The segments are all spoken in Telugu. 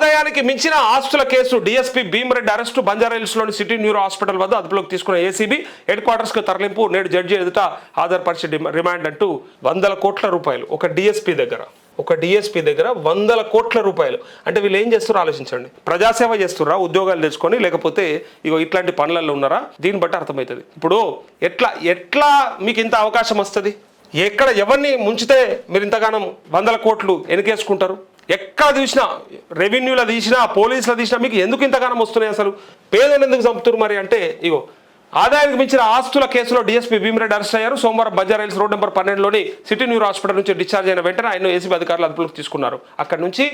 ఆదాయానికి మించిన ఆస్తుల కేసు డీఎస్పీ భీమరెడ్డి అరెస్టు బంజారాహిల్స్లోని సిటీ న్యూరో హాస్పిటల్ వద్ద అదుపులోకి తీసుకున్న ఏసీబీ హెడ్ క్వార్టర్స్కు తరలింపు నేడు జడ్జి ఎదుట హాజరుపరిచి రిమాండ్ అంటూ 100 కోట్ల రూపాయలు ఒక డీఎస్పీ దగ్గర 100 కోట్ల రూపాయలు. అంటే వీళ్ళు ఏం చేస్తారో ఆలోచించండి. ప్రజాసేవ చేస్తున్నారా, ఉద్యోగాలు తెచ్చుకొని, లేకపోతే ఇగో ఇట్లాంటి పనులలో ఉన్నారా? దీన్ని బట్టి అర్థమవుతుంది. ఇప్పుడు ఎట్లా మీకు ఇంత అవకాశం వస్తుంది? ఎక్కడ ఎవరిని ముంచితే మీరు ఇంతగానం 100 కోట్లు వెనకేసుకుంటారు? ఎక్కడ తీసినా, రెవెన్యూలో తీసినా, పోలీసులో తీసినా మీకు ఎందుకు ఇంతగానం వస్తున్నాయి? అసలు పేదలు ఎందుకు చంపుతున్నారు మరి అంటే, ఇగో ఆదాయానికి మించిన ఆస్తుల కేసులో డీఎస్పీ భీమరెడ్డి అరెస్ట్ అయ్యారు. సోమవారం బంజారాహిల్స్ రోడ్ నెంబర్ 12లోని సిటీ న్యూరో హాస్పిటల్ నుంచి డిశ్చార్జ్ అయిన వెంటనే ఆయన ఏసీబీ అధికారులు అదుపులోకి తీసుకున్నారు. అక్కడ నుంచి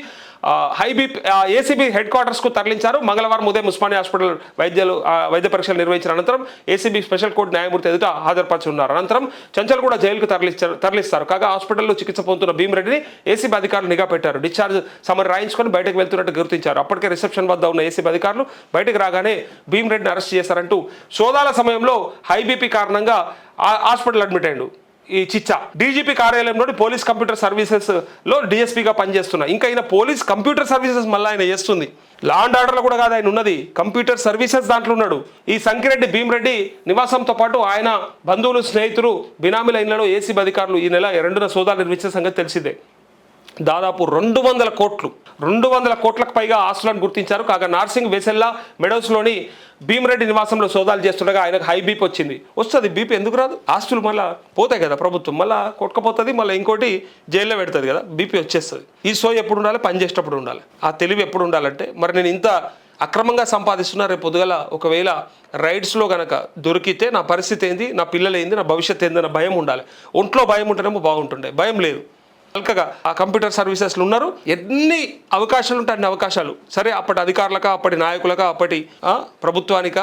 ఏసీబీ హెడ్ క్వార్టర్స్కు తరలించారు. మంగళవారం ఉదయం ఉస్మానియా హాస్పిటల్ వైద్య పరీక్షలు నిర్వహించిన అనంతరం ఏసీబీ స్పెషల్ కోర్టు న్యాయమూర్తి ఎదుట హాజరుపరిచి ఉన్నారు. అనంతరం చంచల్గూడ జైలుకు తరలిస్తారు. కాగా హాస్పిటల్లో చికిత్స పొందుతున్న భీమరెడ్డిని ఏసీబీ అధికారులు నిఘా పెట్టారు. డిశ్చార్జ్ సమర్ రాయించుకొని బయటకు వెళ్తున్నట్టు గుర్తించారు. అప్పటికే రిసెప్షన్ వద్ద ఉన్న ఏసీబీ అధికారులు బయటకు రాగానే భీమరెడ్డిని అరెస్ట్ చేశారంటూ సోదాల సమయంలో హై బీపీ కారణంగా హాస్పిటల్ అడ్మిట్ అయ్యాడు. ఈ చిచ్చా డీజీపీ కార్యాలయంలోని పోలీస్ కంప్యూటర్ సర్వీసెస్ లో డీఎస్పీగా పనిచేస్తున్నా. ఇంకా ఆయన పోలీస్ కంప్యూటర్ సర్వీసెస్ మళ్ళీ ఆయన చేస్తుంది. లా అండ్ ఆర్డర్లో కూడా కాదు ఆయన ఉన్నది, కంప్యూటర్ సర్వీసెస్ దాంట్లో ఉన్నాడు. ఈ సంకిరెడ్డి భీమరెడ్డి నివాసంతో పాటు ఆయన బంధువులు, స్నేహితులు, బినామీ లైన్లలో ఏసీబీ అధికారులు ఈ నెల 2న సోదాలు నిర్వహించిన సంగతి తెలిసిందే. దాదాపు 200 కోట్లకు పైగా ఆస్తులను గుర్తించారు. కాగా నార్సింగ్ వెసెల్లా మెడోస్లోని భీమరెడ్డి నివాసంలో సోదాలు చేస్తుండగా ఆయనకు హై బీపీ వచ్చింది. వస్తుంది బీపీ, ఎందుకు రాదు? ఆస్తులు మళ్ళీ పోతాయి కదా, ప్రభుత్వం మళ్ళీ కొట్టుకపోతుంది, మళ్ళీ ఇంకోటి జైల్లో పెడుతుంది కదా, బీపీ వచ్చేస్తుంది. ఈ సో ఎప్పుడు ఉండాలి? పనిచేసేటప్పుడు ఉండాలి. ఆ తెలివి ఎప్పుడు ఉండాలంటే, మరి నేను ఇంత అక్రమంగా సంపాదిస్తున్నా, రేపు పొద్దుగల ఒకవేళ రైడ్స్లో కనుక దొరికితే నా పరిస్థితి ఏంది, నా పిల్లలు ఏంది, నా భవిష్యత్తు ఏంది అన్న భయం ఉండాలి. ఒంట్లో భయం ఉంటేనేమో బాగుంటుండే, భయం లేదు. అల్కగా ఆ కంప్యూటర్ సర్వీసెస్లు ఉన్నారు. ఎన్ని అవకాశాలు ఉంటాయి అన్ని అవకాశాలు. సరే, అప్పటి అధికారులక, అప్పటి నాయకులక, అప్పటి ప్రభుత్వానిక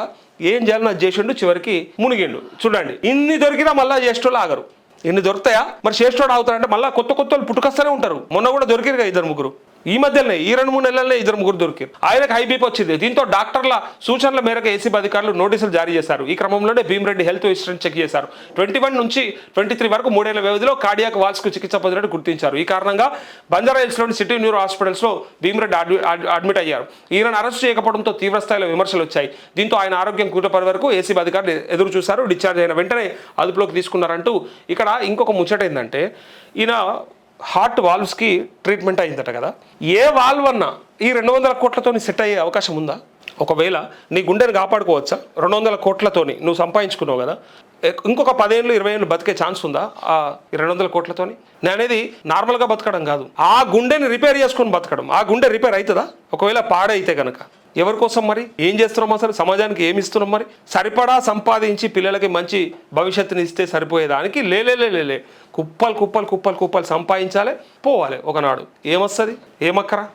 ఏం చేయాలని అది చేసిండు, చివరికి మునిగిండు. చూడండి, ఇన్ని దొరికినా మళ్ళీ చేసేటోళ్ళు ఆగరు. ఇన్ని దొరుకుతాయా? మరి చేసేటోడు ఆగుతారంటే మళ్ళీ కొత్త వాళ్ళు పుట్టుకొస్తూనే ఉంటారు. మొన్న కూడా దొరికిరు 2-3. ఈ మధ్యలోనే ఈ 2-3 నెలలనే 2-3 దొరికారు. ఆయనకు హై బీపీ వచ్చింది. దీంతో డాక్టర్ల సూచనల మేరకు ఏసీబీ అధికారులు నోటీసులు జారీ చేశారు. ఈ క్రమంలోనే భీమరెడ్డి హెల్త్ హిస్టరీని చెక్ చేశారు. 21 నుంచి 23 వరకు 3 ఏళ్ల వ్యవధిలో కార్డియాక్ వాల్స్కు చికిత్స పొందినట్టు గుర్తించారు. ఈ కారణంగా బంజారాహిల్స్లోని సిటీ న్యూరో హాస్పిటల్స్లో భీమరెడ్డి అడ్మిట్ అయ్యారు. ఈయనను అరెస్ట్ చేయకపోవడంతో తీవ్రస్థాయిలో విమర్శలు వచ్చాయి. దీంతో ఆయన ఆరోగ్యం కూటపరి వరకు ఏసీబీ అధికారులు ఎదురు చూశారు. డిశ్చార్జ్ అయిన వెంటనే అదుపులోకి తీసుకున్నారంటూ ఇక్కడ ఇంకొక ముచ్చట ఏంటంటే, ఈయన హార్ట్ వాల్వ్స్కి ట్రీట్మెంట్ అయిందట కదా. ఏ వాల్వ్ అన్నా ఈ 200 కోట్లతో సెట్ అయ్యే అవకాశం ఉందా? ఒకవేళ నీ గుండెని కాపాడుకోవచ్చా? 200 కోట్లతోని నువ్వు సంపాదించుకున్నావు కదా, ఇంకొక 10 ఏళ్ళు 20 ఏళ్ళు బతికే ఛాన్స్ ఉందా ఆ 200 కోట్లతోని? నేను అనేది నార్మల్గా బతకడం కాదు, ఆ గుండెని రిపేర్ చేసుకొని బతకడం. ఆ గుండె రిపేర్ అవుతుందా ఒకవేళ పాడైతే కనుక? ఎవరి కోసం మరి? ఏం చేస్తున్నాం అసలు? సమాజానికి ఏమి ఇస్తున్నాం మరి? సరిపడా సంపాదించి పిల్లలకి మంచి భవిష్యత్తుని ఇస్తే సరిపోయేదానికి లేలే కుప్పలు సంపాదించాలి, పోవాలి ఒకనాడు. ఏమొస్తుంది? ఏమక్కరా?